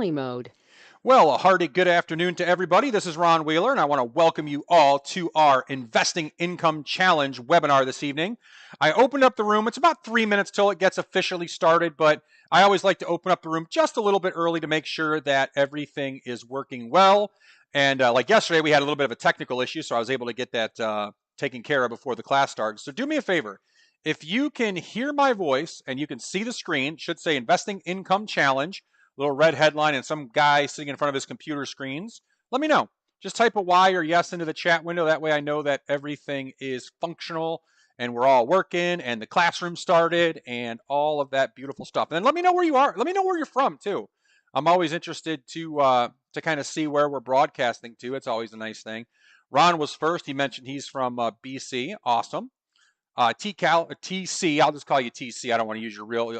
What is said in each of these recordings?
only mode. Well, a hearty good afternoon to everybody. This is Ron Wheeler, and I want to welcome you all to our Investing Income Challenge webinar this evening. I opened up the room. It's about 3 minutes till it gets officially started, but I always like to open up the room just a little bit early to make sure that everything is working well. And like yesterday, we had a little bit of a technical issue, so I was able to get that taken care of before the class starts. So do me a favor. If you can hear my voice and you can see the screen, it should say Investing Income Challenge, little red headline and some guy sitting in front of his computer screens, let me know. Just type a Y or yes into the chat window. That way I know that everything is functional and we're all working and the classroom started and all of that beautiful stuff. And then let me know where you are. Let me know where you're from too. I'm always interested to kind of see where we're broadcasting to. It's always a nice thing. Ron was first. He mentioned he's from BC. Awesome. TC, I'll just call you TC. I don't want to use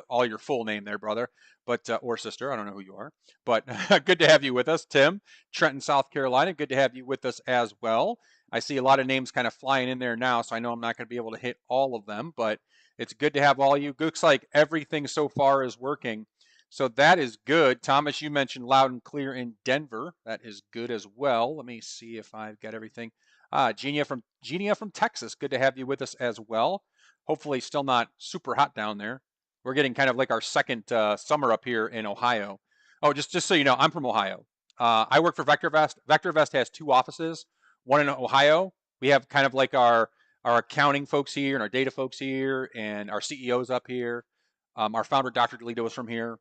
all your full name there, brother, but or sister. I don't know who you are, but good to have you with us. Tim, Trenton, South Carolina. Good to have you with us as well. I see a lot of names kind of flying in there now, so I know I'm not going to be able to hit all of them, but it's good to have all you. Looks like everything so far is working, so that is good. Thomas, you mentioned loud and clear in Denver. That is good as well. Let me see if I've got everything. Genia from Texas. Good to have you with us as well. Hopefully still not super hot down there. We're getting kind of like our second summer up here in Ohio. Oh, just so you know, I'm from Ohio. I work for VectorVest. VectorVest has two offices, one in Ohio. We have kind of like our accounting folks here and our data folks here and our CEOs up here. Our founder, Dr. Delito, is from here.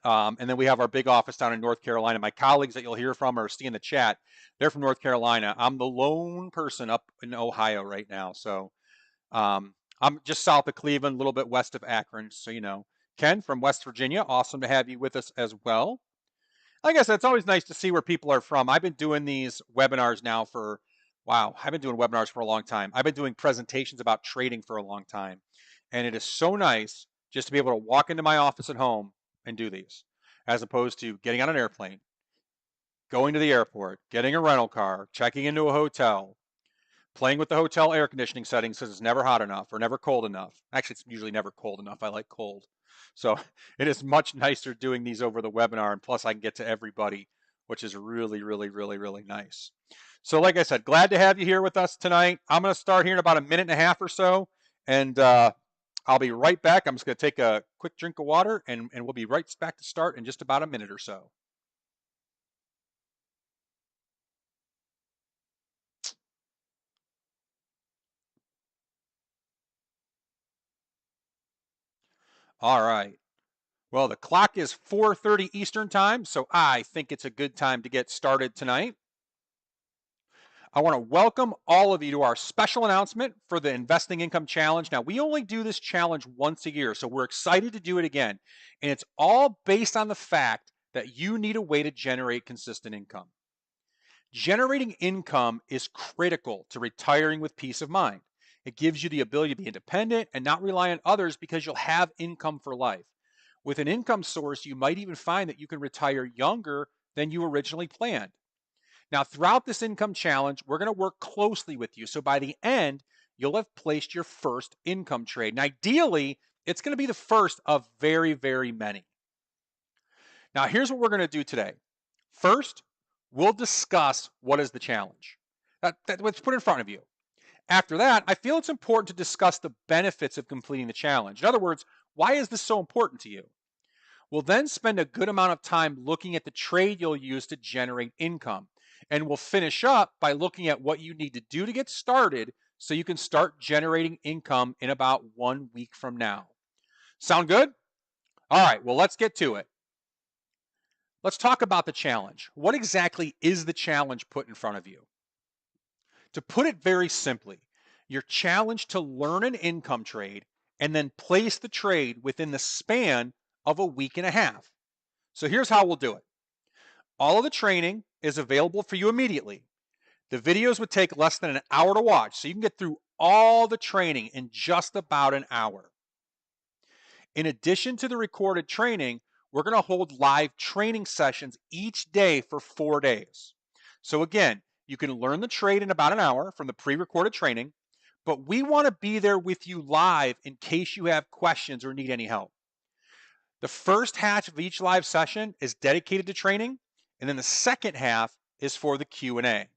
And then we have our big office down in North Carolina. My colleagues that you'll hear from or see in the chat, they're from North Carolina. I'm the lone person up in Ohio right now. So I'm just south of Cleveland, a little bit west of Akron. So, you know, Ken from West Virginia, awesome to have you with us as well. Like I said, it's always nice to see where people are from. I've been doing these webinars now for, wow, I've been doing webinars for a long time. I've been doing presentations about trading for a long time. And it is so nice just to be able to walk into my office at home and do these, as opposed to getting on an airplane, going to the airport, getting a rental car, checking into a hotel, playing with the hotel air conditioning settings because it's never hot enough or never cold enough. Actually, it's usually never cold enough. I like cold. So it is much nicer doing these over the webinar, and plus I can get to everybody, which is really, really, really, really nice. So like I said, glad to have you here with us tonight. I'm going to start here in about a minute and a half or so, and I'll be right back. I'm just going to take a quick drink of water, and we'll be right back to start in just about a minute or so. All right. Well, the clock is 4:30 Eastern time, so I think it's a good time to get started tonight. I want to welcome all of you to our special announcement for the Investing Income Challenge. Now, we only do this challenge once a year, so we're excited to do it again. And it's all based on the fact that you need a way to generate consistent income. Generating income is critical to retiring with peace of mind. It gives you the ability to be independent and not rely on others because you'll have income for life. With an income source, you might even find that you can retire younger than you originally planned. Now, throughout this income challenge, we're going to work closely with you. So by the end, you'll have placed your first income trade. And ideally, it's going to be the first of very, very many. Now, here's what we're going to do today. First, we'll discuss what is the challenge. Let's put it in front of you. After that, I feel it's important to discuss the benefits of completing the challenge. In other words, why is this so important to you? We'll then spend a good amount of time looking at the trade you'll use to generate income. And we'll finish up by looking at what you need to do to get started so you can start generating income in about 1 week from now. Sound good? All right, well, let's get to it. Let's talk about the challenge. What exactly is the challenge put in front of you? To put it very simply, you're challenged to learn an income trade and then place the trade within the span of a week and a half. So here's how we'll do it. All of the training is available for you immediately. The videos would take less than an hour to watch, so you can get through all the training in just about an hour. In addition to the recorded training, we're going to hold live training sessions each day for 4 days. So again, you can learn the trade in about an hour from the pre-recorded training, but we want to be there with you live in case you have questions or need any help. The first half of each live session is dedicated to training, and then the second half is for the Q&A.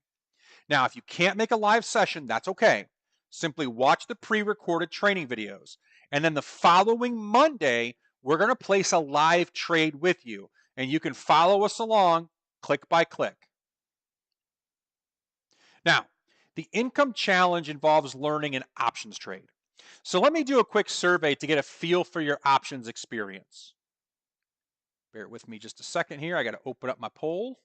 Now, if you can't make a live session, that's okay. Simply watch the pre-recorded training videos. And then the following Monday, we're going to place a live trade with you. And you can follow us along click by click. Now, the income challenge involves learning an options trade. So let me do a quick survey to get a feel for your options experience. Bear with me just a second here. I got to open up my poll.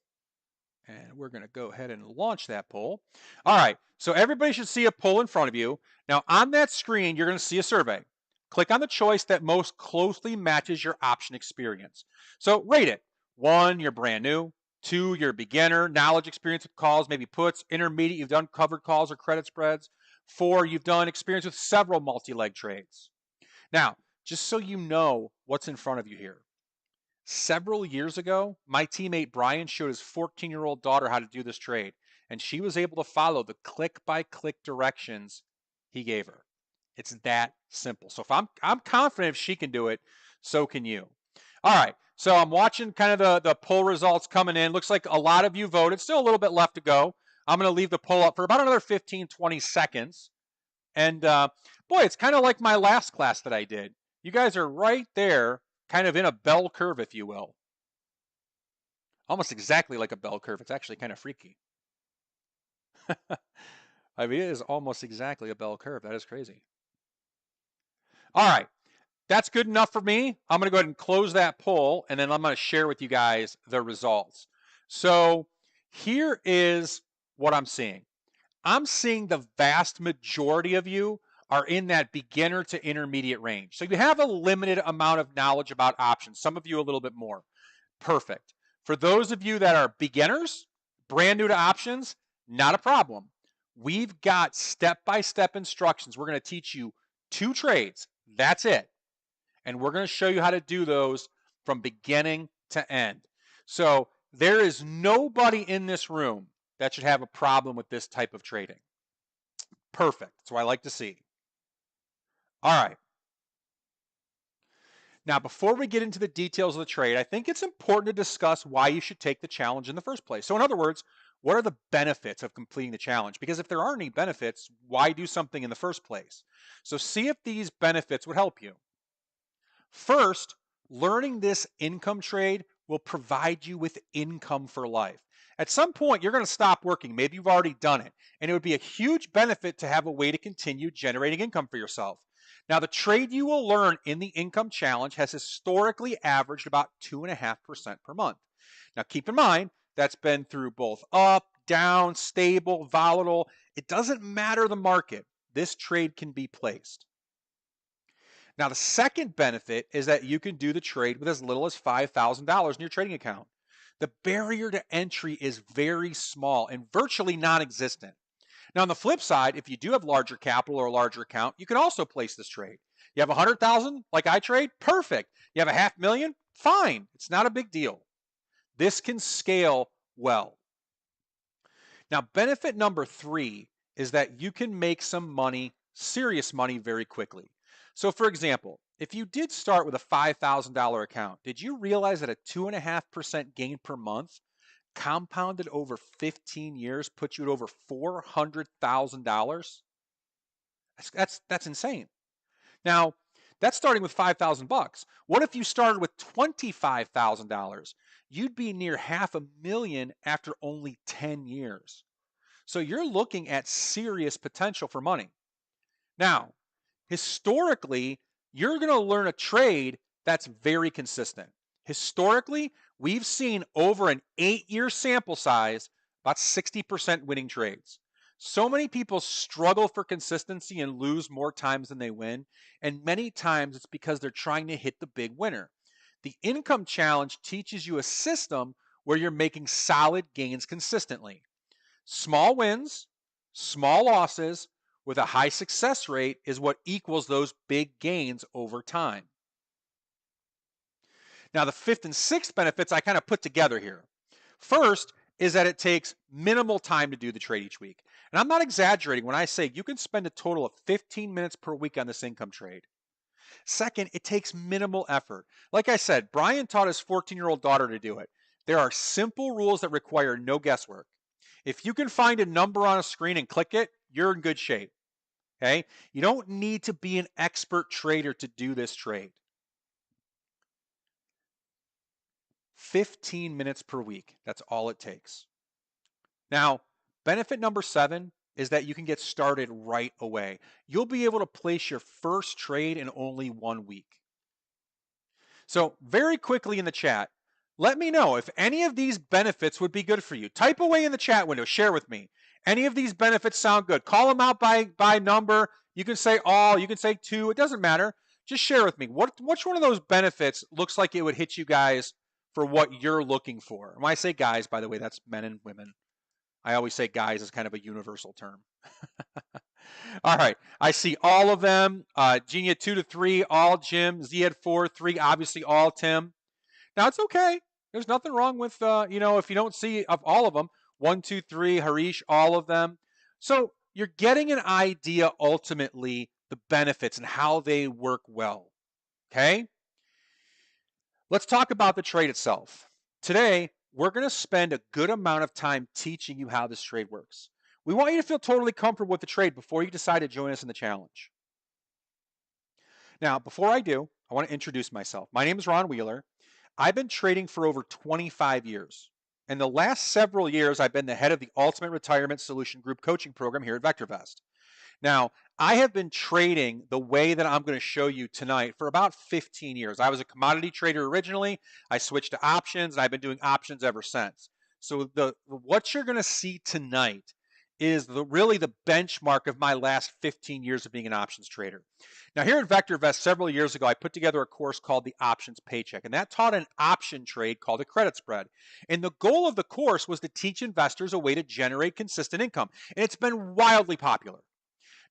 And we're going to go ahead and launch that poll. All right, so everybody should see a poll in front of you. Now on that screen, you're going to see a survey. Click on the choice that most closely matches your option experience. So rate it. 1, you're brand new. 2, you're a beginner, knowledge experience with calls, maybe puts. Intermediate, you've done covered calls or credit spreads. 4, you've done experience with several multi-leg trades. Now, just so you know what's in front of you here. Several years ago, my teammate Brian showed his 14-year-old daughter how to do this trade, and she was able to follow the click-by-click directions he gave her. It's that simple. So if I'm confident if she can do it, so can you. All right, so I'm watching kind of the poll results coming in. Looks like a lot of you voted. Still a little bit left to go. I'm going to leave the poll up for about another 15, 20 seconds. And boy, it's kind of like my last class that I did. You guys are right there, kind of in a bell curve, if you will. Almost exactly like a bell curve. It's actually kind of freaky. I mean, it is almost exactly a bell curve. That is crazy. All right, that's good enough for me. I'm going to go ahead and close that poll, and then I'm going to share with you guys the results. So here is what I'm seeing. I'm seeing the vast majority of you are in that beginner to intermediate range. So you have a limited amount of knowledge about options. Some of you a little bit more. Perfect. For those of you that are beginners, brand new to options, not a problem. We've got step-by-step instructions. We're going to teach you 2 trades. That's it. And we're going to show you how to do those from beginning to end. So there is nobody in this room that should have a problem with this type of trading. Perfect. That's what I like to see. All right. Now, before we get into the details of the trade, I think it's important to discuss why you should take the challenge in the first place. So in other words, what are the benefits of completing the challenge? Because if there aren't any benefits, why do something in the first place? So see if these benefits would help you. First, learning this income trade will provide you with income for life. At some point, you're going to stop working. Maybe you've already done it. And it would be a huge benefit to have a way to continue generating income for yourself. Now, the trade you will learn in the income challenge has historically averaged about 2.5% per month. Now, keep in mind, that's been through both up, down, stable, volatile. It doesn't matter the market. This trade can be placed. Now, the second benefit is that you can do the trade with as little as $5,000 in your trading account. The barrier to entry is very small and virtually non-existent. Now, on the flip side, if you do have larger capital or a larger account, you can also place this trade. You have 100,000 like I trade? Perfect. You have a $500,000? Fine. It's not a big deal. This can scale well. Now, benefit number 3 is that you can make some money, serious money, very quickly. So for example, if you did start with a $5,000 account, did you realize that a 2.5% gain per month compounded over 15 years puts you at over $400,000? That's insane. Now, that's starting with $5,000. What if you started with $25,000? You'd be near $500,000 after only 10 years. So you're looking at serious potential for money. Now, historically, you're going to learn a trade that's very consistent. Historically, we've seen over an 8-year sample size about 60% winning trades. So many people struggle for consistency and lose more times than they win, and many times it's because they're trying to hit the big winner. The income challenge teaches you a system where you're making solid gains consistently. Small wins, small losses, with a high success rate is what equals those big gains over time. Now, the 5th and 6th benefits I kind of put together here. First is that it takes minimal time to do the trade each week. And I'm not exaggerating when I say you can spend a total of 15 minutes per week on this income trade. Second, it takes minimal effort. Like I said, Brian taught his 14-year-old daughter to do it. There are simple rules that require no guesswork. If you can find a number on a screen and click it, you're in good shape. Okay? You don't need to be an expert trader to do this trade. 15 minutes per week. That's all it takes. Now, benefit number 7 is that you can get started right away. You'll be able to place your first trade in only 1 week. So, very quickly in the chat, let me know if any of these benefits would be good for you. Type away in the chat window, share with me. Any of these benefits sound good? Call them out by number. You can say all, you can say 2, it doesn't matter. Just share with me. Which one of those benefits looks like it would hit you guys for what you're looking for? And when I say guys, by the way, that's men and women. I always say guys is kind of a universal term. All right, I see all of them. Genia 2 to 3, all Jim. Z had 4, 3, obviously all Tim. Now it's okay. There's nothing wrong with if you don't see of all of them. 1, 2, 3, Harish, all of them. So you're getting an idea ultimately the benefits and how they work well. Okay? Let's talk about the trade itself. Today, we're going to spend a good amount of time teaching you how this trade works. We want you to feel totally comfortable with the trade before you decide to join us in the challenge. Now, before I do, I want to introduce myself. My name is Ron Wheeler. I've been trading for over 25 years. In the last several years, I've been the head of the Ultimate Retirement Solution Group coaching program here at VectorVest. Now, I have been trading the way that I'm going to show you tonight for about 15 years. I was a commodity trader originally. I switched to options, and I've been doing options ever since. So what you're going to see tonight is really the benchmark of my last 15 years of being an options trader. Now, here at VectorVest, several years ago, I put together a course called the Options Paycheck, and that taught an option trade called a credit spread. And the goal of the course was to teach investors a way to generate consistent income, and it's been wildly popular.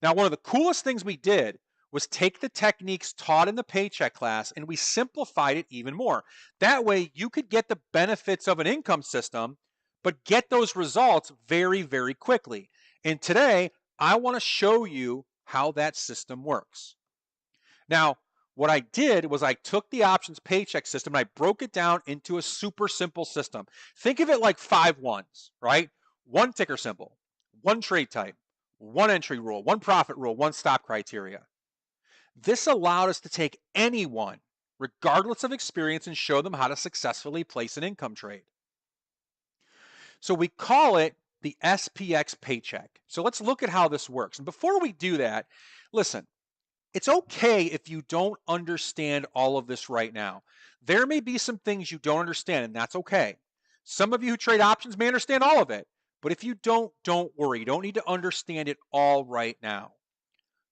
Now, one of the coolest things we did was take the techniques taught in the paycheck class and we simplified it even more. That way, you could get the benefits of an income system, but get those results very, very quickly. And today, I want to show you how that system works. Now, what I did was I took the options paycheck system and I broke it down into a super simple system. Think of it like 5 ones, right? 1 ticker symbol, 1 trade type, 1 entry rule, 1 profit rule, 1 stop criteria. This allowed us to take anyone, regardless of experience, and show them how to successfully place an income trade. So we call it the SPX paycheck. So let's look at how this works. And before we do that, listen, it's okay if you don't understand all of this right now. There may be some things you don't understand, and that's okay. Some of you who trade options may understand all of it, but if you don't worry. You don't need to understand it all right now.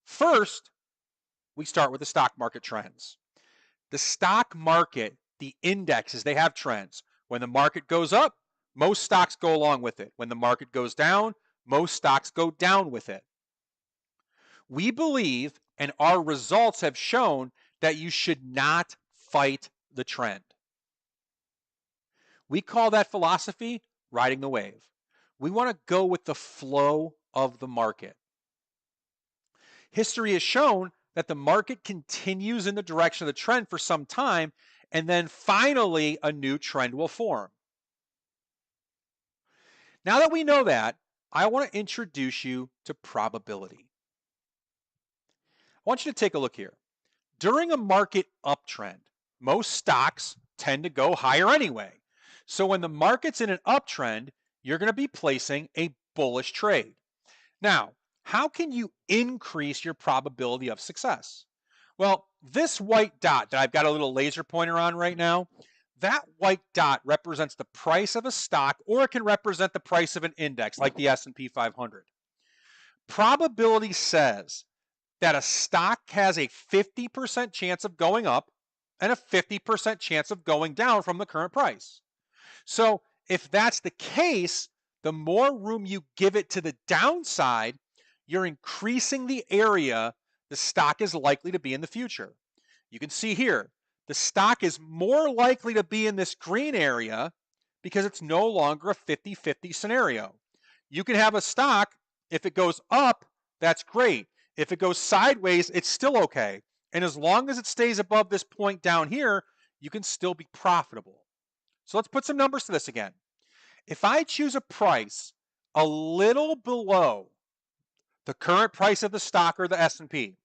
First, we start with the stock market trends. The stock market, the indexes, they have trends. When the market goes up, most stocks go along with it. When the market goes down, most stocks go down with it. We believe, and our results have shown, that you should not fight the trend. We call that philosophy riding the wave. We want to go with the flow of the market. History has shown that the market continues in the direction of the trend for some time, and then finally a new trend will form. Now that we know that, I want to introduce you to probability. I want you to take a look here. During a market uptrend, most stocks tend to go higher anyway. So when the market's in an uptrend, you're going to be placing a bullish trade. Now, how can you increase your probability of success? Well, this white dot that I've got a little laser pointer on right now, that white dot represents the price of a stock, or it can represent the price of an index like the S&P 500. Probability says that a stock has a 50% chance of going up and a 50% chance of going down from the current price. So if that's the case, the more room you give it to the downside, you're increasing the area the stock is likely to be in the future. You can see here, the stock is more likely to be in this green area because it's no longer a 50-50 scenario. You can have a stock, if it goes up, that's great. If it goes sideways, it's still okay. And as long as it stays above this point down here, you can still be profitable. So let's put some numbers to this again. If I choose a price a little below the current price of the stock or the S&P,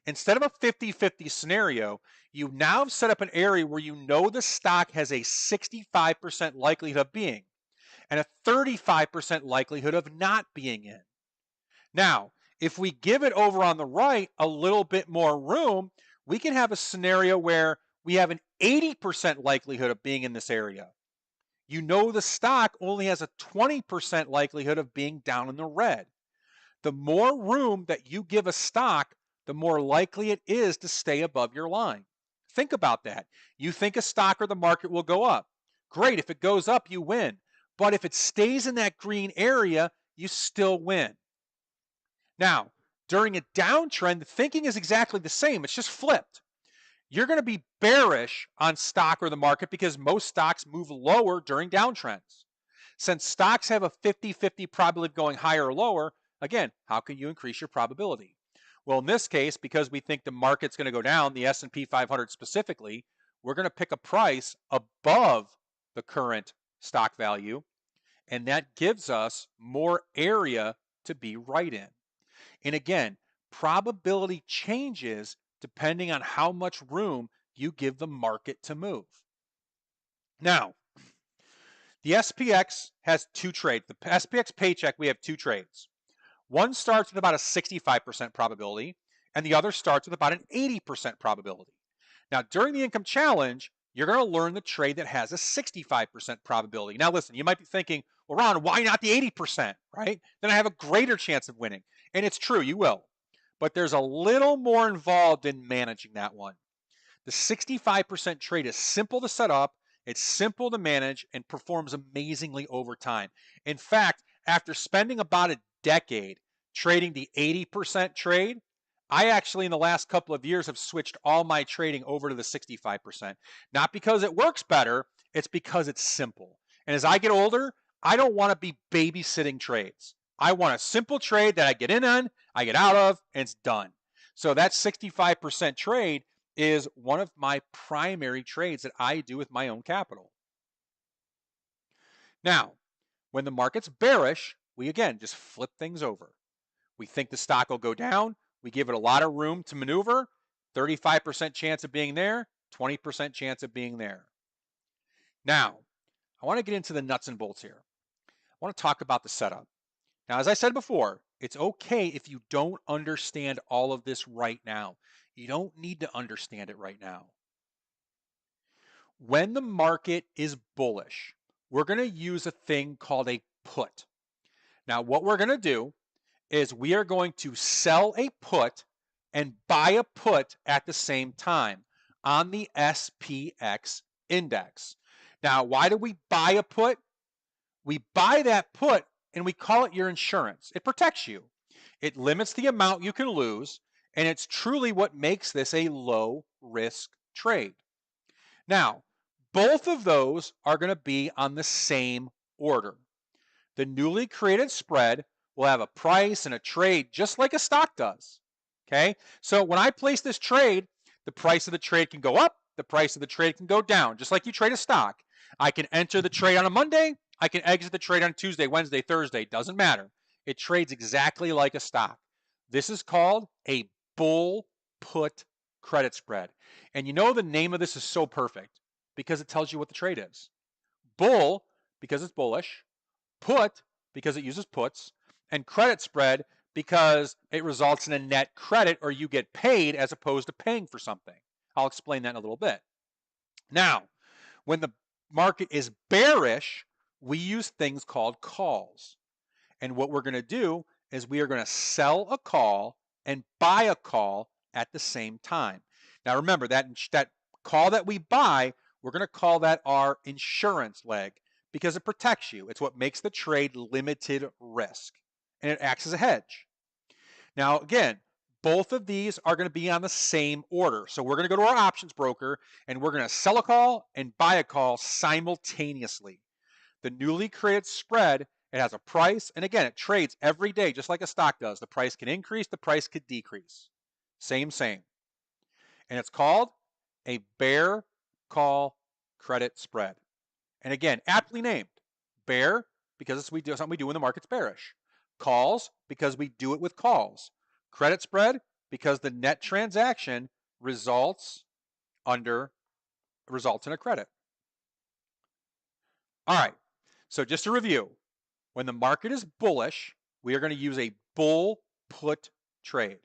instead of a 50-50 scenario, you now have set up an area where you know the stock has a 65% likelihood of being and a 35% likelihood of not being in. Now, if we give it over on the right a little bit more room, we can have a scenario where we have an 80% likelihood of being in this area. You know the stock only has a 20% likelihood of being down in the red. The more room that you give a stock, the more likely it is to stay above your line. Think about that. You think a stock or the market will go up. Great, if it goes up, you win. But if it stays in that green area, you still win. Now, during a downtrend, the thinking is exactly the same. It's just flipped. You're going to be bearish on stock or the market because most stocks move lower during downtrends. Since stocks have a 50-50 probability of going higher or lower, again, how can you increase your probability? Well, in this case, because we think the market's going to go down, the S&P 500 specifically, we're going to pick a price above the current stock value, and that gives us more area to be right in. And again, probability changes depending on how much room you give the market to move. Now, the SPX has two trades. The SPX paycheck, we have two trades. One starts with about a 65% probability, and the other starts with about an 80% probability. Now, during the income challenge, you're going to learn the trade that has a 65% probability. Now, listen, you might be thinking, well, Ron, why not the 80%, right? Then I have a greater chance of winning. And it's true, you will. But there's a little more involved in managing that one. The 65% trade is simple to set up, it's simple to manage, and performs amazingly over time. In fact, after spending about a decade trading the 80% trade, I actually, in the last couple of years, have switched all my trading over to the 65%. Not because it works better, it's because it's simple. And as I get older, I don't want to be babysitting trades. I want a simple trade that I get in on, I get out of, and it's done. So that 65% trade is one of my primary trades that I do with my own capital. Now, when the market's bearish, we again just flip things over. We think the stock will go down. We give it a lot of room to maneuver. 35% chance of being there, 20% chance of being there. Now, I want to get into the nuts and bolts here. I want to talk about the setup. Now, as I said before, it's okay if you don't understand all of this right now. You don't need to understand it right now. When the market is bullish, we're going to use a thing called a put. Now, what we're going to do is we are going to sell a put and buy a put at the same time on the SPX index. Now, why do we buy a put? We buy that put and we call it your insurance. It protects you. It limits the amount you can lose, and it's truly what makes this a low risk trade. Now, both of those are going to be on the same order. The newly created spread will have a price and a trade just like a stock does. Okay? So when I place this trade, the price of the trade can go up, the price of the trade can go down, just like you trade a stock. I can enter the trade on a Monday, I can exit the trade on Tuesday, Wednesday, Thursday, doesn't matter. It trades exactly like a stock. This is called a bull put credit spread. And you know the name of this is so perfect because it tells you what the trade is. Bull, because it's bullish, put, because it uses puts, and credit spread, because it results in a net credit or you get paid as opposed to paying for something. I'll explain that in a little bit. Now, when the market is bearish, we use things called calls. And what we're going to do is we are going to sell a call and buy a call at the same time. Now remember, that call that we buy, we're going to call that our insurance leg because it protects you. It's what makes the trade limited risk, and it acts as a hedge. Now again, both of these are going to be on the same order. So we're going to go to our options broker and we're going to sell a call and buy a call simultaneously. The newly created spread, it has a price, and again, it trades every day just like a stock does. The price can increase, the price could decrease. Same. and it's called a bear call credit spread. And again, aptly named. Bear, because it's something we do when the market's bearish. Calls, because we do it with calls. Credit spread, because the net transaction results in a credit. All right, so just to review, when the market is bullish, we are going to use a bull put trade.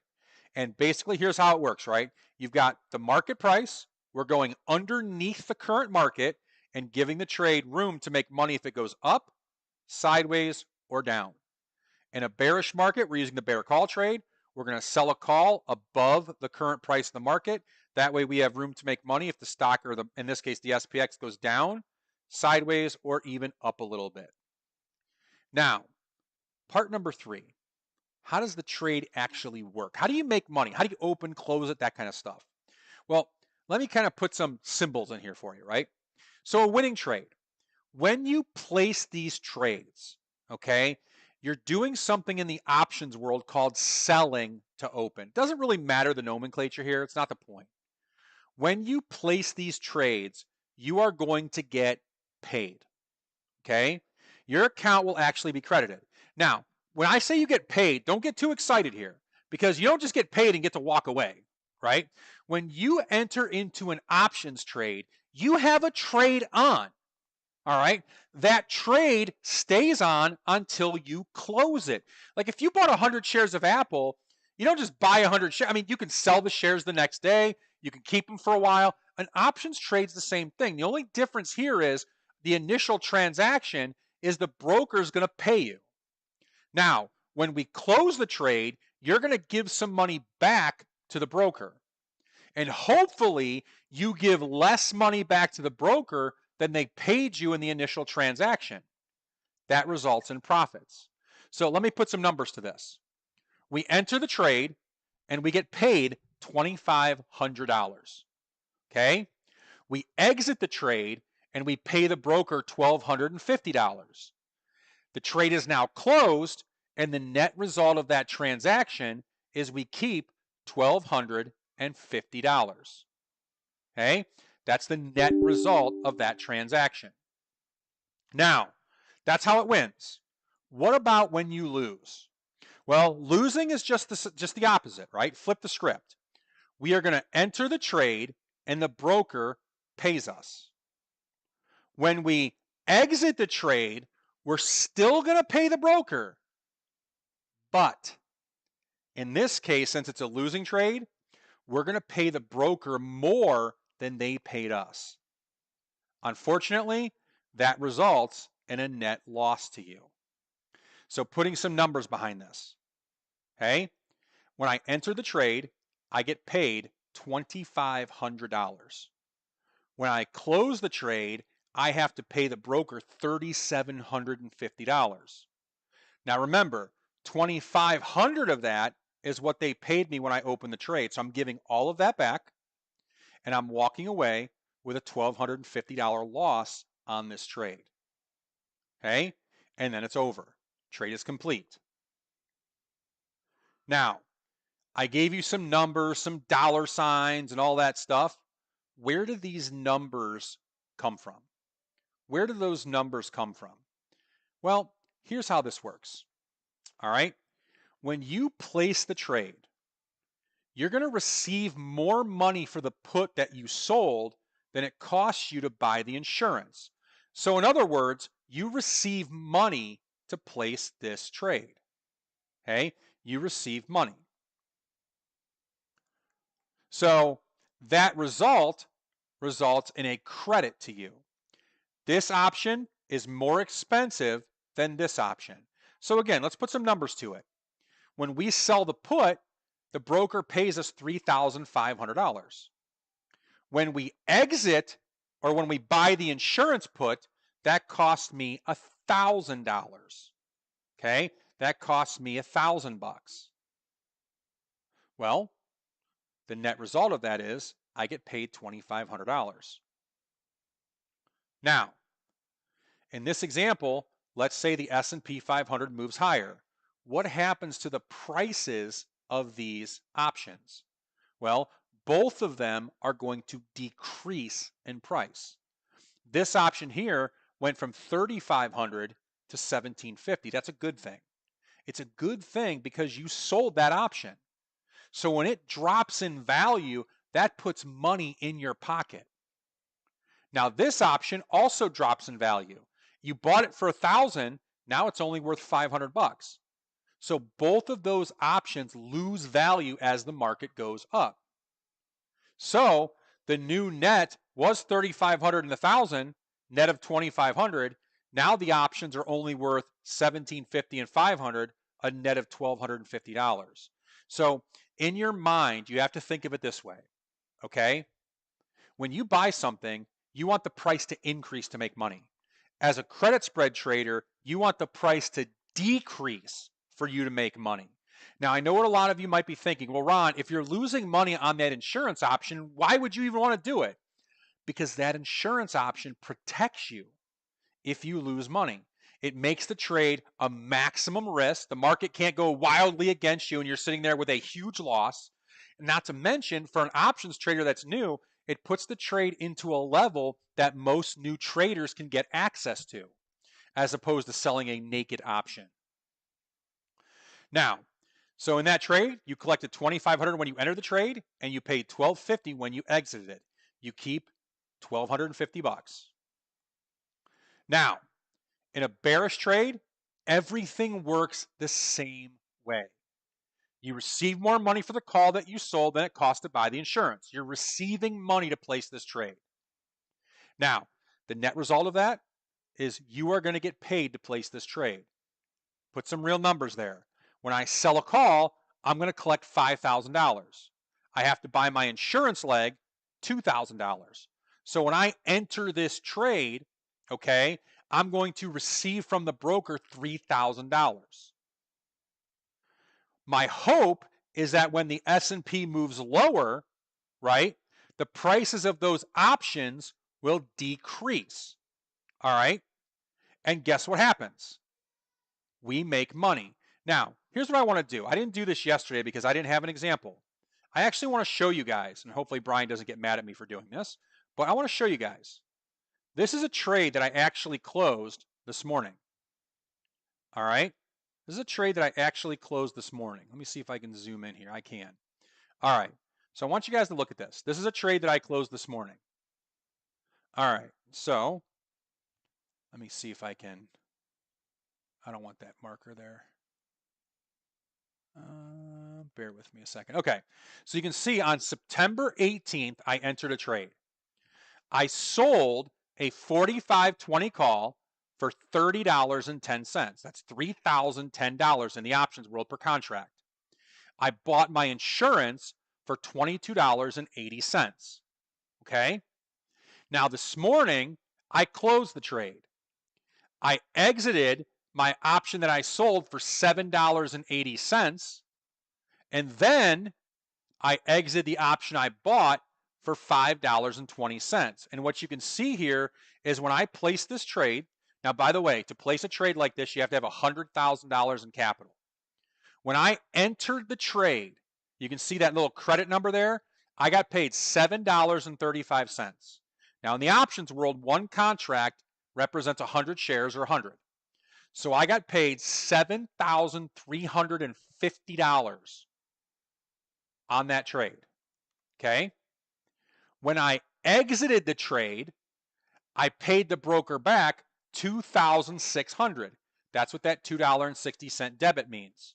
And basically, here's how it works, right? You've got the market price. We're going underneath the current market and giving the trade room to make money if it goes up, sideways, or down. In a bearish market, we're using the bear call trade. We're going to sell a call above the current price of the market. That way we have room to make money if the stock, or in this case, the SPX goes down, sideways, or even up a little bit. Now, part number 3. How does the trade actually work? How do you make money? How do you open, close it, that kind of stuff? Well, let me kind of put some symbols in here for you, right? So a winning trade, when you place these trades, okay, you're doing something in the options world called selling to open. Doesn't really matter the nomenclature here. It's not the point. When you place these trades, you are going to get paid, okay? Your account will actually be credited. Now, when I say you get paid, don't get too excited here, because you don't just get paid and get to walk away, right? When you enter into an options trade, you have a trade on, all right? That trade stays on until you close it. Like if you bought 100 shares of Apple, you don't just buy 100 shares. I mean, you can sell the shares the next day. You can keep them for a while. An options trade's the same thing. The only difference here is the initial transaction is the broker's going to pay you. Now, when we close the trade, you're going to give some money back to the broker. And hopefully you give less money back to the broker than they paid you in the initial transaction. That results in profits. So let me put some numbers to this. We enter the trade and we get paid $2,500. Okay? We exit the trade and we pay the broker $1,250. The trade is now closed, and the net result of that transaction is we keep $1,250. Okay? That's the net result of that transaction. Now, that's how it wins. What about when you lose? Well, losing is just the opposite, right? Flip the script. We are going to enter the trade and the broker pays us. When we exit the trade, we're still going to pay the broker. But in this case, since it's a losing trade, we're going to pay the broker more than they paid us. Unfortunately, that results in a net loss to you. So putting some numbers behind this. Okay? When I enter the trade, I get paid $2,500. When I close the trade, I have to pay the broker $3,750. Now remember, $2,500 of that is what they paid me when I opened the trade. So I'm giving all of that back, and I'm walking away with a $1,250 loss on this trade. Okay? And then it's over. Trade is complete. Now, I gave you some numbers, some dollar signs, and all that stuff. Where do these numbers come from? Where do those numbers come from? Well, here's how this works. All right? When you place the trade, you're going to receive more money for the put that you sold than it costs you to buy the insurance. So in other words, you receive money to place this trade. Okay? You receive money. So that results in a credit to you. This option is more expensive than this option. So again, let's put some numbers to it. When we sell the put, the broker pays us $3,500. When we exit, or when we buy the insurance put, that costs me $1,000. Okay? That costs me $1,000. Well, the net result of that is I get paid $2,500. Now, in this example, let's say the S&P 500 moves higher. What happens to the prices of these options? Well, both of them are going to decrease in price. This option here went from 3,500 to 1,750. That's a good thing. It's a good thing because you sold that option. So when it drops in value, that puts money in your pocket. Now this option also drops in value. You bought it for 1,000, now it's only worth 500 bucks. So both of those options lose value as the market goes up. So the new net was 3,500 and 1,000, net of 2,500. Now the options are only worth 1,750 and 500, a net of $1,250. So in your mind, you have to think of it this way, okay? When you buy something, you want the price to increase to make money. As a credit spread trader, you want the price to decrease for you to make money. Now, I know what a lot of you might be thinking. Well, Ron, if you're losing money on that insurance option, why would you even want to do it? Because that insurance option protects you if you lose money. It makes the trade a maximum risk. The market can't go wildly against you and you're sitting there with a huge loss. Not to mention, for an options trader that's new, it puts the trade into a level that most new traders can get access to, as opposed to selling a naked option. Now, so in that trade, you collected 2,500 when you entered the trade, and you paid 1,250 when you exited it. You keep 1,250 bucks. Now, in a bearish trade, everything works the same way. You receive more money for the call that you sold than it cost to buy the insurance. You're receiving money to place this trade. Now, the net result of that is you are going to get paid to place this trade. Put some real numbers there. When I sell a call, I'm going to collect $5,000. I have to buy my insurance leg $2,000. So when I enter this trade, okay, I'm going to receive from the broker $3,000. My hope is that when the S&P moves lower, right, the prices of those options will decrease. All right? And guess what happens? We make money. Now, here's what I want to do. I didn't do this yesterday because I didn't have an example. I actually want to show you guys, and hopefully Brian doesn't get mad at me for doing this, but I want to show you guys. This is a trade that I actually closed this morning. All right? This is a trade that I actually closed this morning. Let me see if I can zoom in here. I can. All right. So I want you guys to look at this. This is a trade that I closed this morning. All right. So let me see if I can. I don't want that marker there. Bear with me a second. Okay. So you can see on September 18th, I entered a trade. I sold a 45.20 call for $30.10. That's $3,010 in the options world per contract. I bought my insurance for $22.80. Okay? Now this morning, I closed the trade. I exited my option that I sold for $7.80, and then I exited the option I bought for $5.20. And what you can see here is when I place this trade, now by the way, to place a trade like this, you have to have $100,000 in capital. When I entered the trade, you can see that little credit number there. I got paid $7.35. Now in the options world, one contract represents 100 shares or 100. So I got paid $7,350 on that trade. Okay? When I exited the trade, I paid the broker back $2,600. That's what that $2.60 debit means.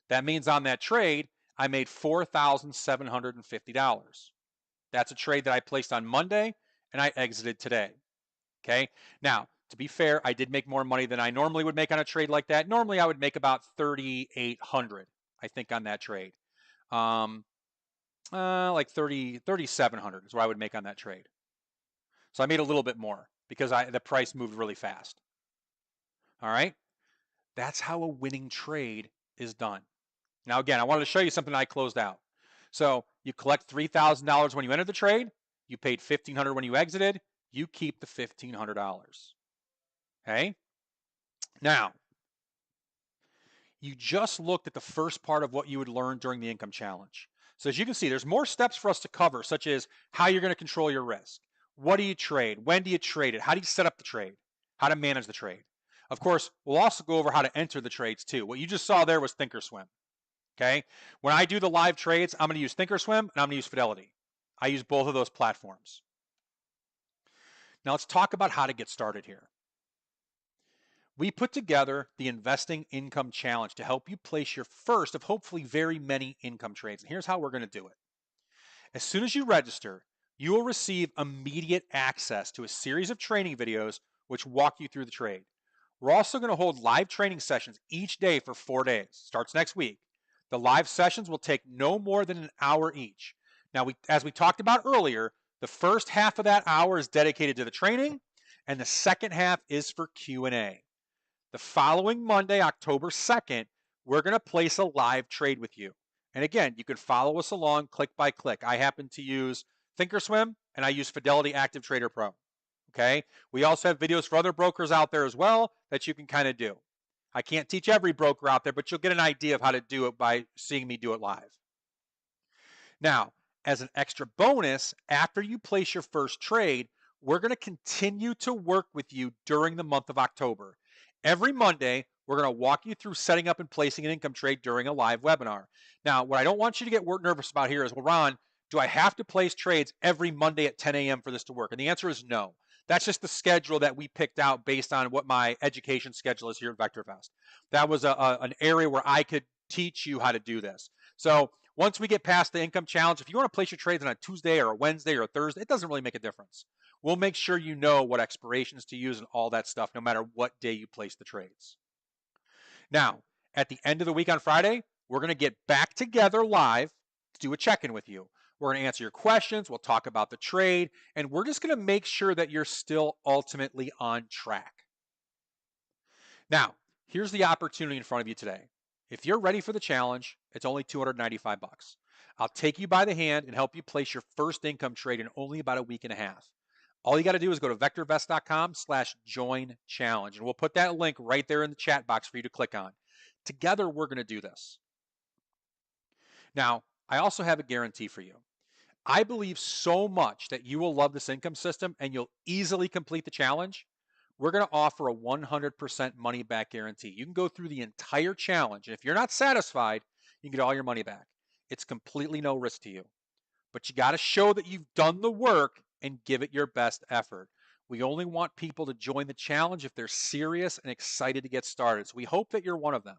That means on that trade, I made $4,750. That's a trade that I placed on Monday and I exited today. Okay? Now, to be fair, I did make more money than I normally would make on a trade like that. Normally, I would make about $3,800, I think, on that trade. Like 3,700 is what I would make on that trade. So I made a little bit more because the price moved really fast. All right? That's how a winning trade is done. Now, again, I wanted to show you something I closed out. So you collect $3,000 when you enter the trade. You paid $1,500 when you exited. You keep the $1,500. Okay? Now, you just looked at the first part of what you would learn during the income challenge. So as you can see, there's more steps for us to cover, such as how you're going to control your risk. What do you trade? When do you trade it? How do you set up the trade? How to manage the trade? Of course, we'll also go over how to enter the trades too. What you just saw there was Thinkorswim. Okay. When I do the live trades, I'm going to use Thinkorswim and I'm going to use Fidelity. I use both of those platforms. Now let's talk about how to get started here. We put together the Investing Income Challenge to help you place your first of hopefully very many income trades. And here's how we're going to do it. As soon as you register, you will receive immediate access to a series of training videos which walk you through the trade. We're also going to hold live training sessions each day for 4 days. Starts next week. The live sessions will take no more than an hour each. Now, as we talked about earlier, the first half of that hour is dedicated to the training, and the second half is for Q&A. The following Monday, October 2nd, we're going to place a live trade with you. And again, you can follow us along click by click. I happen to use Thinkorswim, and I use Fidelity Active Trader Pro. Okay? We also have videos for other brokers out there as well that you can kind of do. I can't teach every broker out there, but you'll get an idea of how to do it by seeing me do it live. Now, as an extra bonus, after you place your first trade, we're going to continue to work with you during the month of October. Every Monday, we're going to walk you through setting up and placing an income trade during a live webinar. Now, what I don't want you to get nervous about here is, well, Ron, do I have to place trades every Monday at 10 a.m. for this to work? And the answer is no. That's just the schedule that we picked out based on what my education schedule is here at VectorVest. That was an area where I could teach you how to do this. So once we get past the income challenge, if you want to place your trades on a Tuesday or a Wednesday or a Thursday, it doesn't really make a difference. We'll make sure you know what expirations to use and all that stuff, no matter what day you place the trades. Now, at the end of the week on Friday, we're going to get back together live to do a check-in with you. We're going to answer your questions. We'll talk about the trade, and we're just going to make sure that you're still ultimately on track. Now, here's the opportunity in front of you today. If you're ready for the challenge, it's only $295. I'll take you by the hand and help you place your first income trade in only about a week and a half. All you got to do is go to vectorvest.com/join-challenge, and we'll put that link right there in the chat box for you to click on. Together, we're going to do this. Now, I also have a guarantee for you. I believe so much that you will love this income system and you'll easily complete the challenge. We're going to offer a 100% money back guarantee. You can go through the entire challenge, and if you're not satisfied, you can get all your money back. It's completely no risk to you. But you got to show that you've done the work and give it your best effort. We only want people to join the challenge if they're serious and excited to get started. So we hope that you're one of them.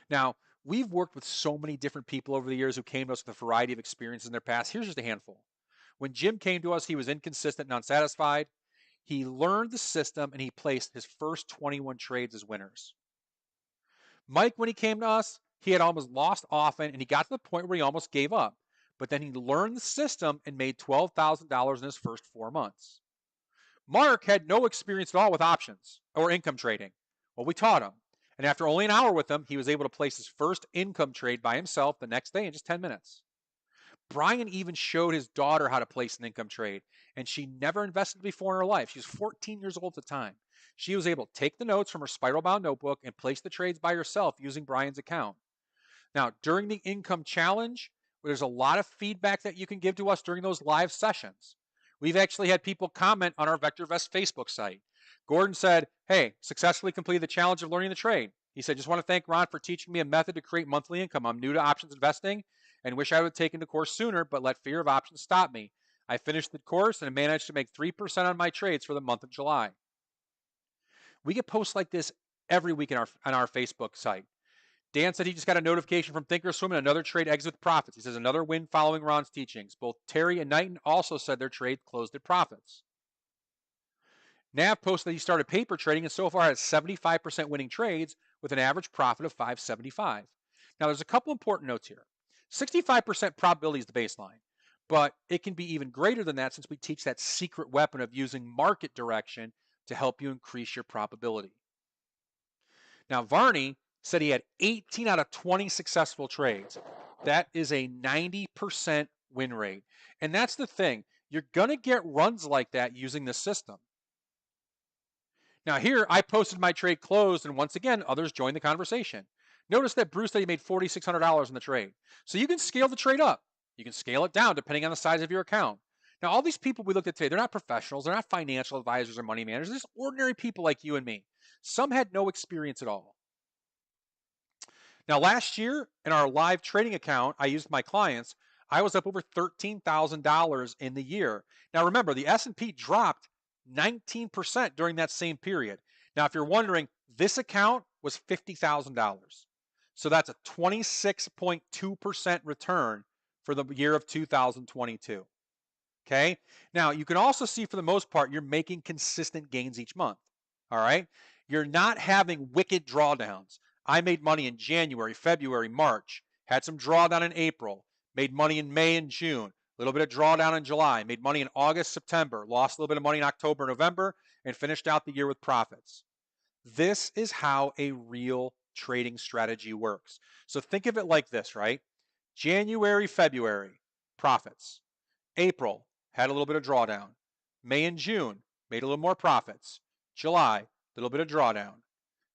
Now, we've worked with so many different people over the years who came to us with a variety of experiences in their past. Here's just a handful. When Jim came to us, he was inconsistent and unsatisfied. He learned the system and he placed his first 21 trades as winners. Mike, when he came to us, he had almost lost often and he got to the point where he almost gave up. But then he learned the system and made $12,000 in his first 4 months. Mark had no experience at all with options or income trading. Well, we taught him. And after only an hour with him, he was able to place his first income trade by himself the next day in just 10 minutes. Brian even showed his daughter how to place an income trade, and she never invested before in her life. She was 14 years old at the time. She was able to take the notes from her spiral-bound notebook and place the trades by herself using Brian's account. Now, during the income challenge, there's a lot of feedback that you can give to us during those live sessions. We've actually had people comment on our VectorVest Facebook site. Gordon said, hey, successfully completed the challenge of learning the trade. He said, just want to thank Ron for teaching me a method to create monthly income. I'm new to options investing and wish I would have taken the course sooner, but let fear of options stop me. I finished the course and managed to make 3% on my trades for the month of July. We get posts like this every week on our Facebook site. Dan said he just got a notification from Thinkorswim and another trade exit with profits. He says another win following Ron's teachings. Both Terry and Knighton also said their trade closed at profits. Nav posted that he started paper trading and so far has 75% winning trades with an average profit of $575. Now there's a couple important notes here. 65% probability is the baseline, but it can be even greater than that since we teach that secret weapon of using market direction to help you increase your probability. Now Varney said he had 18 out of 20 successful trades. That is a 90% win rate. And that's the thing. You're going to get runs like that using this system. Now here, I posted my trade closed, and once again, others joined the conversation. Notice that Bruce said he made $4,600 in the trade. So you can scale the trade up. You can scale it down depending on the size of your account. Now, all these people we looked at today, they're not professionals. They're not financial advisors or money managers. They're just ordinary people like you and me. Some had no experience at all. Now, last year in our live trading account, I used my clients. I was up over $13,000 in the year. Now, remember, the S&P dropped 19% during that same period. Now, if you're wondering, this account was $50,000. So that's a 26.2% return for the year of 2022. Okay. Now, you can also see for the most part, you're making consistent gains each month. All right. You're not having wicked drawdowns. I made money in January, February, March, had some drawdown in April, made money in May and June, a little bit of drawdown in July, made money in August, September, lost a little bit of money in October, November, and finished out the year with profits. This is how a real trading strategy works. So think of it like this, right? January, February, profits. April, had a little bit of drawdown. May and June, made a little more profits. July, a little bit of drawdown.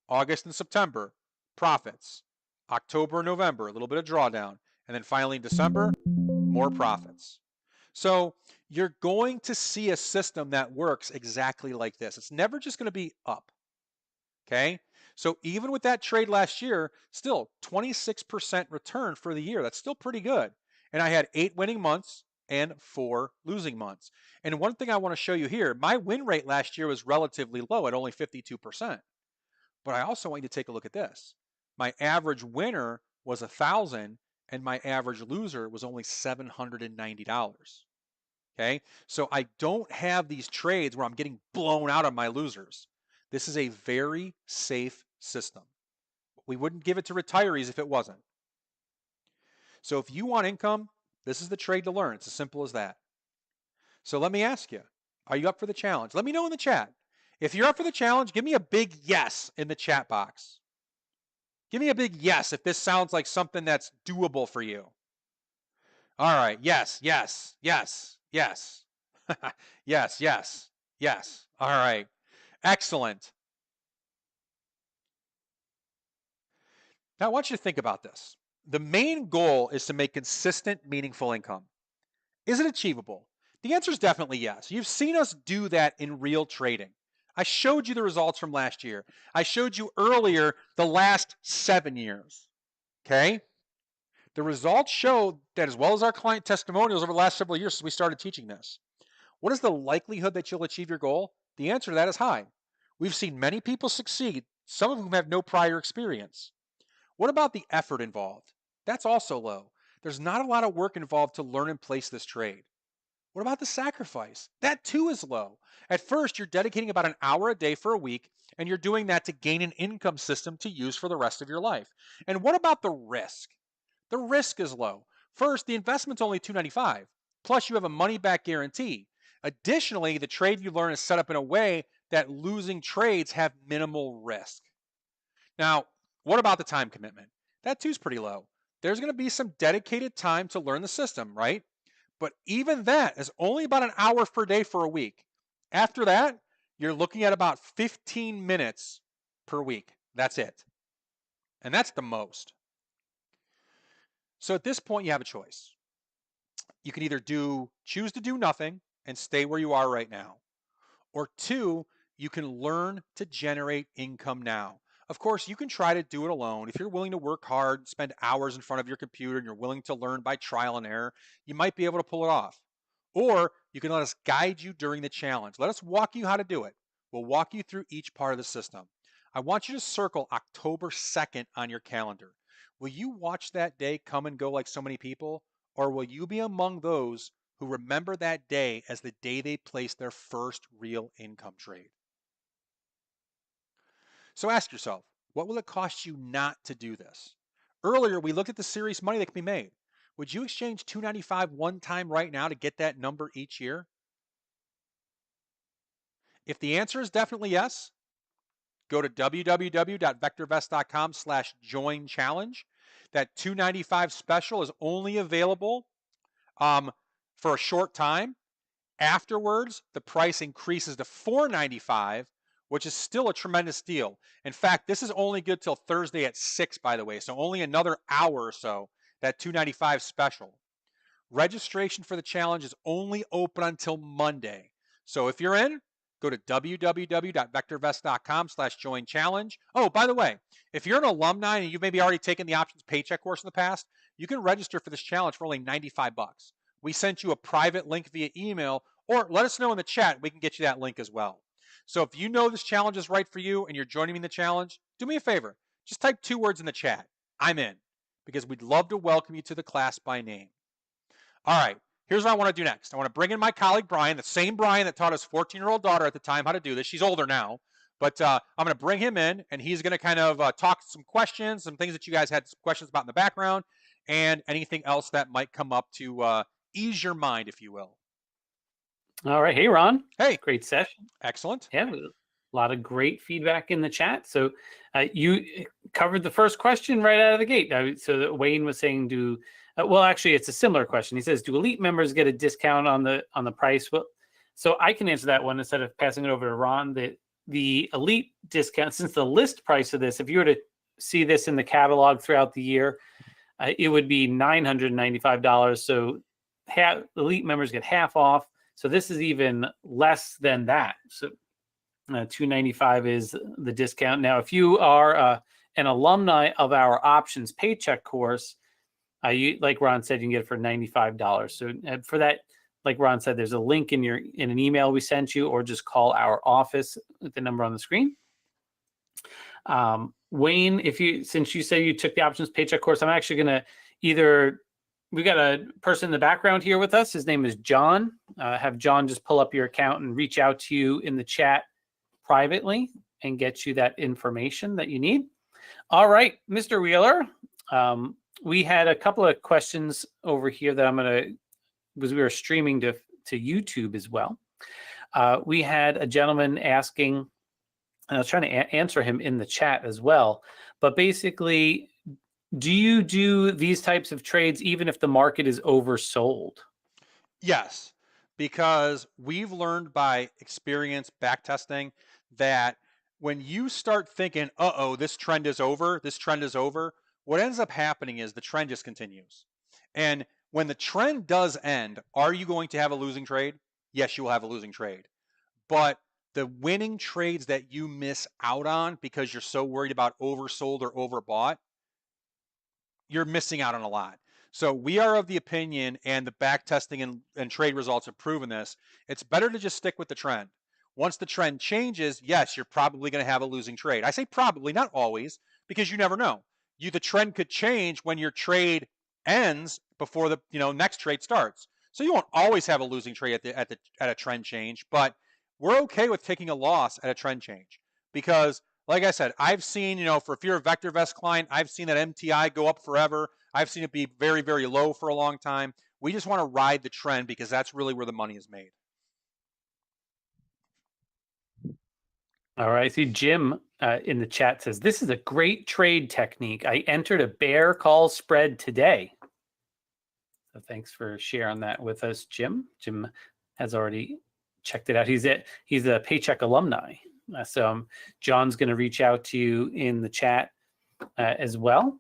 August and September, profits. October and November, a little bit of drawdown. And then finally in December, more profits. So you're going to see a system that works exactly like this. It's never just going to be up. Okay. So even with that trade last year, still 26% return for the year. That's still pretty good. And I had 8 winning months and 4 losing months. And one thing I want to show you here, my win rate last year was relatively low at only 52%. But I also want you to take a look at this. My average winner was 1,000 and my average loser was only $790. Okay. So I don't have these trades where I'm getting blown out on my losers. This is a very safe system. We wouldn't give it to retirees if it wasn't. So if you want income, this is the trade to learn. It's as simple as that. So let me ask you, are you up for the challenge? Let me know in the chat. If you're up for the challenge, give me a big yes in the chat box. Give me a big yes if this sounds like something that's doable for you. All right. Yes, yes, yes, yes. Yes, yes, yes. All right. Excellent. Now, I want you to think about this. The main goal is to make consistent, meaningful income. Is it achievable? The answer is definitely yes. You've seen us do that in real trading. I showed you the results from last year. I showed you earlier the last 7 years. Okay? The results show that, as well as our client testimonials over the last several years since we started teaching this. What is the likelihood that you'll achieve your goal? The answer to that is high. We've seen many people succeed, some of whom have no prior experience. What about the effort involved? That's also low. There's not a lot of work involved to learn and place this trade. What about the sacrifice? That too is low. At first, you're dedicating about an hour a day for a week, and you're doing that to gain an income system to use for the rest of your life. And what about the risk? The risk is low. First, the investment's only $295, plus you have a money-back guarantee. Additionally, the trade you learn is set up in a way that losing trades have minimal risk. Now, what about the time commitment? That too is pretty low. There's going to be some dedicated time to learn the system, right? But even that is only about an hour per day for a week. After that, you're looking at about 15 minutes per week. That's it. And that's the most. So at this point, you have a choice. You can either choose to do nothing and stay where you are right now. Or 2, you can learn to generate income now. Of course, you can try to do it alone. If you're willing to work hard, spend hours in front of your computer, and you're willing to learn by trial and error, you might be able to pull it off. Or you can let us guide you during the challenge. Let us walk you how to do it. We'll walk you through each part of the system. I want you to circle October 2nd on your calendar. Will you watch that day come and go like so many people? Or will you be among those who remember that day as the day they placed their first real income trade? So ask yourself, what will it cost you not to do this? Earlier, we looked at the serious money that can be made. Would you exchange $295 one time right now to get that number each year? If the answer is definitely yes, go to www.vectorvest.com/join challenge. That $295 special is only available for a short time. Afterwards, the price increases to $495, which is still a tremendous deal. In fact, this is only good till Thursday at 6, by the way, so only another hour or so, that $295 special. Registration for the challenge is only open until Monday. So if you're in, go to www.vectorvest.com/join challenge. Oh, by the way, if you're an alumni and you've maybe already taken the options paycheck course in the past, you can register for this challenge for only 95 bucks. We sent you a private link via email, or let us know in the chat. We can get you that link as well. So if you know this challenge is right for you and you're joining me in the challenge, do me a favor. Just type 2 words in the chat. I'm in, because we'd love to welcome you to the class by name. All right, here's what I want to do next. I want to bring in my colleague, Brian, the same Brian that taught his 14-year-old daughter at the time how to do this. She's older now, but I'm going to bring him in, and he's going to kind of talk some questions, some things that you guys had some questions about in the background, and anything else that might come up to ease your mind, if you will. All right. Hey, Ron. Hey. Great session. Excellent. Yeah, a lot of great feedback in the chat. So you covered the first question right out of the gate. So that Wayne was saying, well, actually, it's a similar question. He says, do elite members get a discount on the price? Well, so I can answer that one instead of passing it over to Ron. The elite discount, since the list price of this, if you were to see this in the catalog throughout the year, it would be $995. So elite members get half off. So this is even less than that. So $295 is the discount. Now, if you are an alumni of our options paycheck course, like Ron said, you can get it for $95. So for that, like Ron said, there's a link in an email we sent you, or just call our office at the number on the screen. Wayne, since you say you took the options paycheck course, I'm actually going to we've got a person in the background here with us. His name is John. Have John just pull up your account and reach out to you in the chat privately and get you that information that you need. All right, Mr. Wheeler, we had a couple of questions over here that because we were streaming to YouTube as well. We had a gentleman asking, and I was trying to answer him in the chat as well, but basically, do you do these types of trades even if the market is oversold? Yes, because we've learned by experience backtesting that when you start thinking, this trend is over, what ends up happening is the trend just continues. And when the trend does end, are you going to have a losing trade? Yes, you will have a losing trade. But the winning trades that you miss out on because you're so worried about oversold or overbought, you're missing out on a lot. So we are of the opinion, and the back testing and trade results have proven this, it's better to just stick with the trend. Once the trend changes, yes, you're probably going to have a losing trade. I say probably, not always, because you never know. The trend could change when your trade ends before the next trade starts. So you won't always have a losing trade at a trend change, but we're okay with taking a loss at a trend change because, like I said, I've seen, if you're a VectorVest client, I've seen that MTI go up forever. I've seen it be very, very low for a long time. We just want to ride the trend because that's really where the money is made. All right. I see Jim in the chat says, this is a great trade technique. I entered a bear call spread today. So thanks for sharing that with us, Jim. Jim has already checked it out. He's a Paycheck alumni. So John's going to reach out to you in the chat as well.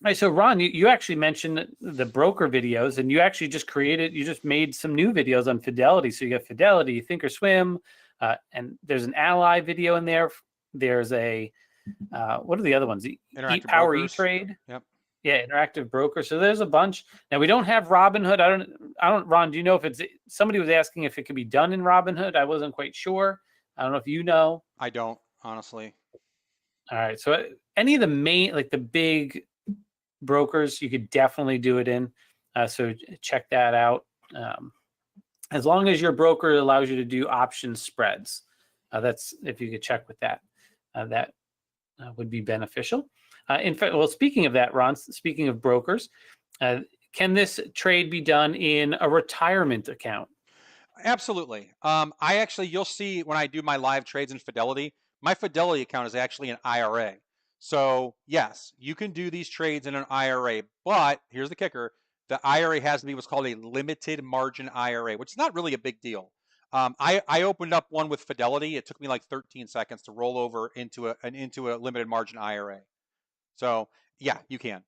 All right, so Ron, you actually mentioned the broker videos, and you actually just made some new videos on Fidelity. So you got Fidelity, Thinkorswim, and there's an Ally video in there. There's what are the other ones? Interactive Power Brokers. E-Trade. Yep. Yeah, Interactive Broker. So there's a bunch. Now we don't have Robinhood. I don't. Ron, do you know if somebody was asking if it could be done in Robinhood? I wasn't quite sure. I don't know if you know. I don't, honestly. All right. So any of the main, like the big brokers, you could definitely do it in. So check that out. As long as your broker allows you to do option spreads, that's if you could check with that, that would be beneficial. In fact, well, speaking of that, Ron, speaking of brokers, can this trade be done in a retirement account? Absolutely. You'll see when I do my live trades in Fidelity, my Fidelity account is actually an IRA. So yes, you can do these trades in an IRA, but here's the kicker. The IRA has to be what's called a limited margin IRA, which is not really a big deal. I opened up one with Fidelity. It took me like 13 seconds to roll over into a limited margin IRA. So yeah, you can.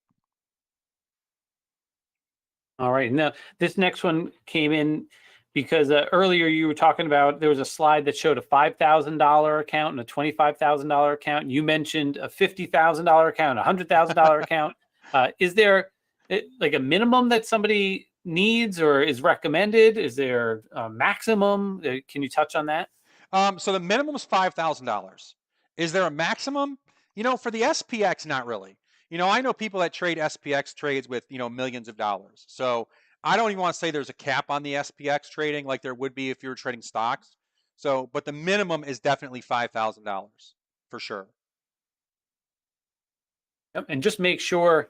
All right. Now, this next one came in because earlier you were talking about there was a slide that showed a $5,000 account and a $25,000 account. You mentioned a $50,000 account, a $100,000 account. Is there like a minimum that somebody needs or is recommended? Is there a maximum? Can you touch on that? So the minimum is $5,000. Is there a maximum? For the SPX, not really. I know people that trade SPX trades with, millions of dollars. So I don't even want to say there's a cap on the SPX trading like there would be if you were trading stocks. So, but the minimum is definitely $5,000 for sure. Yep. And just make sure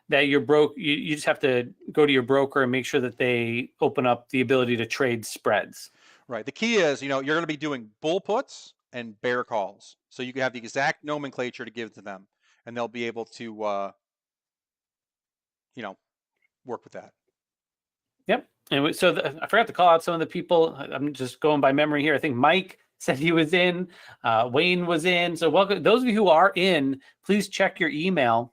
that you're broke. You just have to go to your broker and make sure that they open up the ability to trade spreads. Right. The key is, you're going to be doing bull puts and bear calls. So you can have the exact nomenclature to give to them, and they'll be able to, work with that. Yep. And so I forgot to call out some of the people. I'm just going by memory here. I think Mike said he was in. Wayne was in. So welcome. Those of you who are in, please check your email,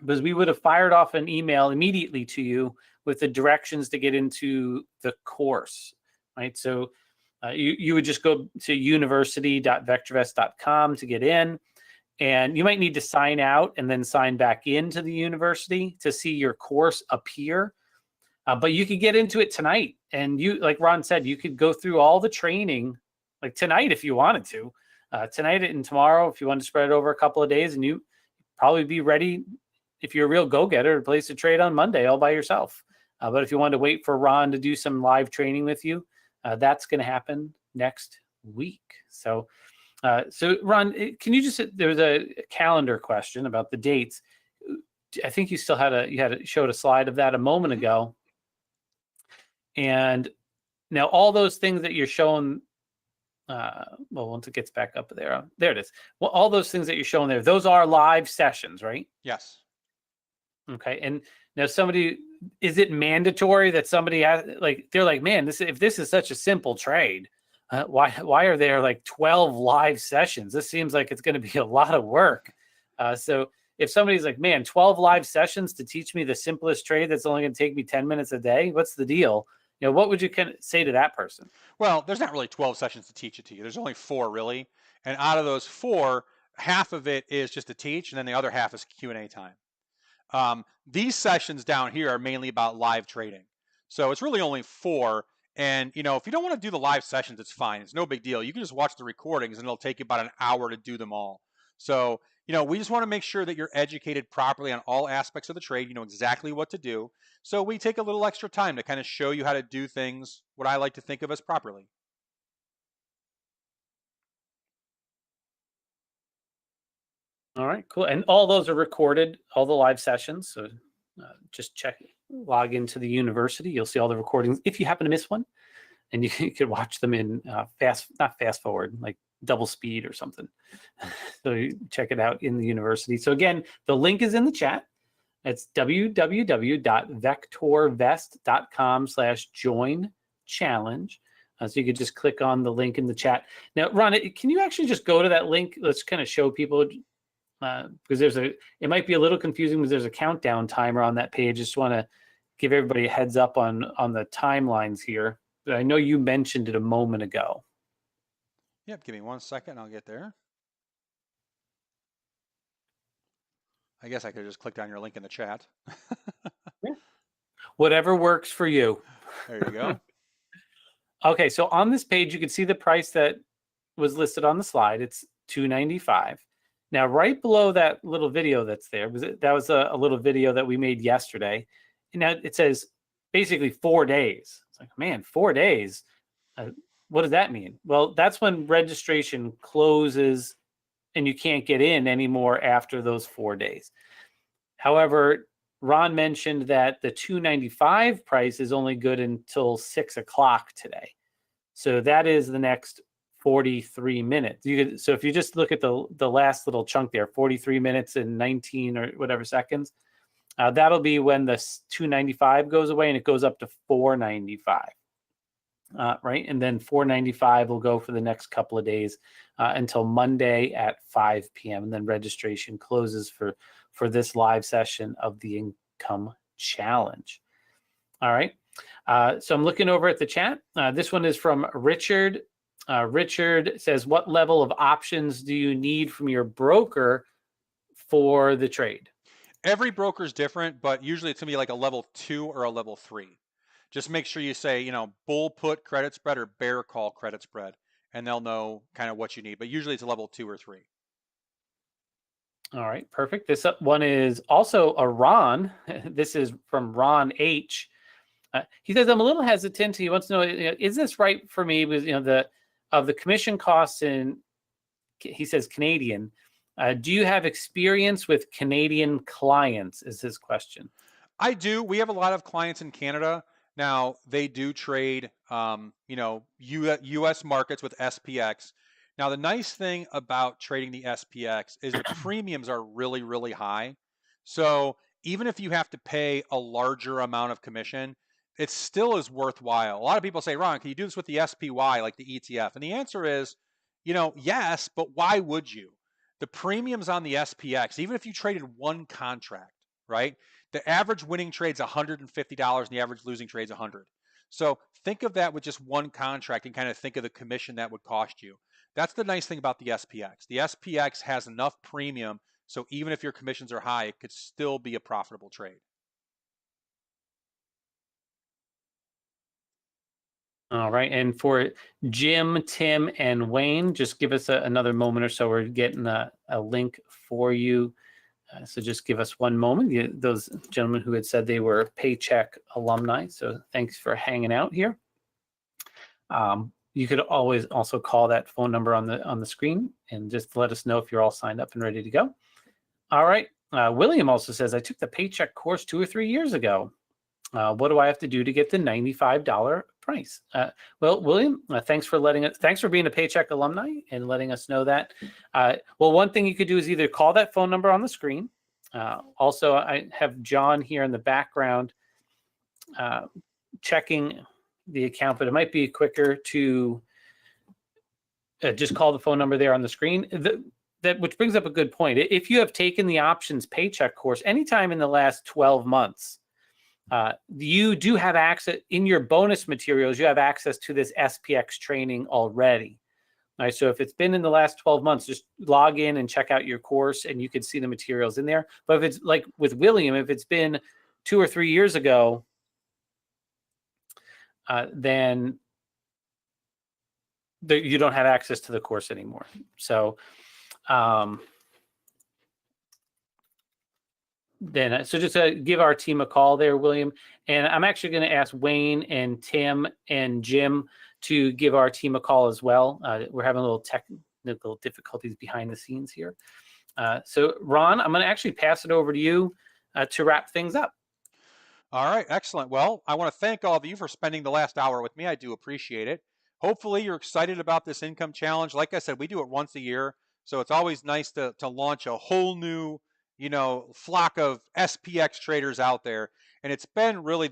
because we would have fired off an email immediately to you with the directions to get into the course, right? So you would just go to university.vectorvest.com to get in. And you might need to sign out and then sign back into the university to see your course appear. But you could get into it tonight. And you, like Ron said, you could go through all the training like tonight if you wanted to. Tonight and tomorrow, if you want to spread it over a couple of days, and you probably be ready, if you're a real go-getter, to place a trade on Monday all by yourself. But if you want to wait for Ron to do some live training with you, that's going to happen next week. So Ron, can you just, there was a calendar question about the dates. I think you still showed a slide of that a moment ago. And now all those things that you're showing, well, once it gets back up there, there it is. Well, all those things that you're showing there, those are live sessions, right? Yes. Okay. And now is it mandatory that somebody has, like, they're like, man, if this is such a simple trade, why are there like 12 live sessions? This seems like it's going to be a lot of work. So if somebody's like, man, 12 live sessions to teach me the simplest trade that's only going to take me 10 minutes a day, what's the deal? What would you say to that person? Well, there's not really 12 sessions to teach it to you. There's only 4 really. And out of those 4, half of it is just to teach, and then the other half is Q&A time. These sessions down here are mainly about live trading. So it's really only 4. And, if you don't want to do the live sessions, it's fine. It's no big deal. You can just watch the recordings and it'll take you about an hour to do them all. So, we just want to make sure that you're educated properly on all aspects of the trade. You know exactly what to do. So we take a little extra time to kind of show you how to do things, what I like to think of as properly. All right, cool. And all those are recorded, all the live sessions. So just log into the university. You'll see all the recordings if you happen to miss one. And you could watch them in not fast forward, like double speed or something. So you check it out in the university. So again, the link is in the chat. It's www.vectorvest.com/join-challenge. So you could just click on the link in the chat. Now, Ron, can you actually just go to that link? Let's kind of show people, because it might be a little confusing because there's a countdown timer on that page. Just want to give everybody a heads up on the timelines here. I know you mentioned it a moment ago. Yep, give me 1 second, I'll get there. I guess I could have just clicked on your link in the chat. Yeah. Whatever works for you. There you go. Okay, so on this page, you can see the price that was listed on the slide. It's $295. Now, right below that little video that's there, that was a little video that we made yesterday. And now it says basically 4 days. It's like, man, 4 days. What does that mean? Well, that's when registration closes and you can't get in anymore after those 4 days. However, Ron mentioned that the $295 price is only good until 6 o'clock today. So that is the next 43 minutes. So if you just look at the last little chunk there, 43 minutes and 19 or whatever seconds, that'll be when the $295 goes away and it goes up to $495. right? And then 495 will go for the next couple of days until Monday at 5 p.m. And then registration closes for this live session of the Income Challenge. All right. So I'm looking over at the chat. This one is from Richard. Richard says, what level of options do you need from your broker for the trade? Every broker is different, but usually it's gonna be like a level 2 or a level 3. Just make sure you say, bull put credit spread or bear call credit spread, and they'll know kind of what you need. But usually it's a level 2 or 3. All right, perfect. This one is also a Ron. This is from Ron H. He says, I'm a little hesitant. He wants to know, is this right for me? With the commission costs in, he says Canadian. Do you have experience with Canadian clients? Is his question. I do. We have a lot of clients in Canada. Now they do trade, U.S. markets with SPX. Now the nice thing about trading the SPX is the premiums are really, really high. So even if you have to pay a larger amount of commission, it still is worthwhile. A lot of people say, Ron, can you do this with the SPY, like the ETF? And the answer is, yes, but why would you? The premiums on the SPX, even if you traded one contract, right? The average winning trade's $150 and the average losing trade's $100. So think of that with just one contract and kind of think of the commission that would cost you. That's the nice thing about the SPX. The SPX has enough premium, so even if your commissions are high, it could still be a profitable trade. All right. And for Jim, Tim, and Wayne, just give us another moment or so. We're getting a link for you. So just give us one moment. Those gentlemen who had said they were Paycheck alumni. So thanks for hanging out here. You could always also call that phone number on the screen and just let us know if you're all signed up and ready to go. All right. William also says, I took the Paycheck course 2 or 3 years ago. What do I have to do to get the $95 price? Well, William, thanks for being a Paycheck alumni and letting us know that. Well, one thing you could do is either call that phone number on the screen. Also, I have John here in the background checking the account, but it might be quicker to just call the phone number there on the screen. Which brings up a good point. If you have taken the options Paycheck course anytime in the last 12 months, you do have access in your bonus materials. You have access to this SPX training already. All right, so if it's been in the last 12 months, just log in and check out your course and you can see the materials in there. But if it's like with William, if it's been 2 or 3 years ago, then you don't have access to the course anymore. So just give our team a call there, William. And I'm actually going to ask Wayne and Tim and Jim to give our team a call as well. We're having a little technical difficulties behind the scenes here. So Ron, I'm going to actually pass it over to you to wrap things up. All right, excellent. Well, I want to thank all of you for spending the last hour with me. I do appreciate it. Hopefully you're excited about this income challenge. Like I said, we do it once a year. So it's always nice to launch a whole new, flock of SPX traders out there. And it's been really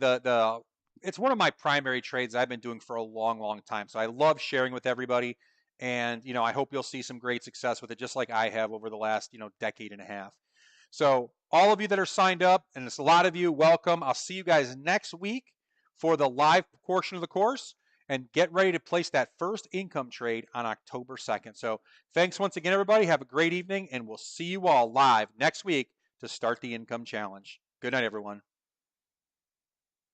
it's one of my primary trades I've been doing for a long, long time. So I love sharing with everybody. And, I hope you'll see some great success with it, just like I have over the last, decade and a half. So all of you that are signed up, and it's a lot of you, welcome. I'll see you guys next week for the live portion of the course. And get ready to place that first income trade on October 2nd. So thanks once again, everybody. Have a great evening, and we'll see you all live next week to start the income challenge. Good night, everyone.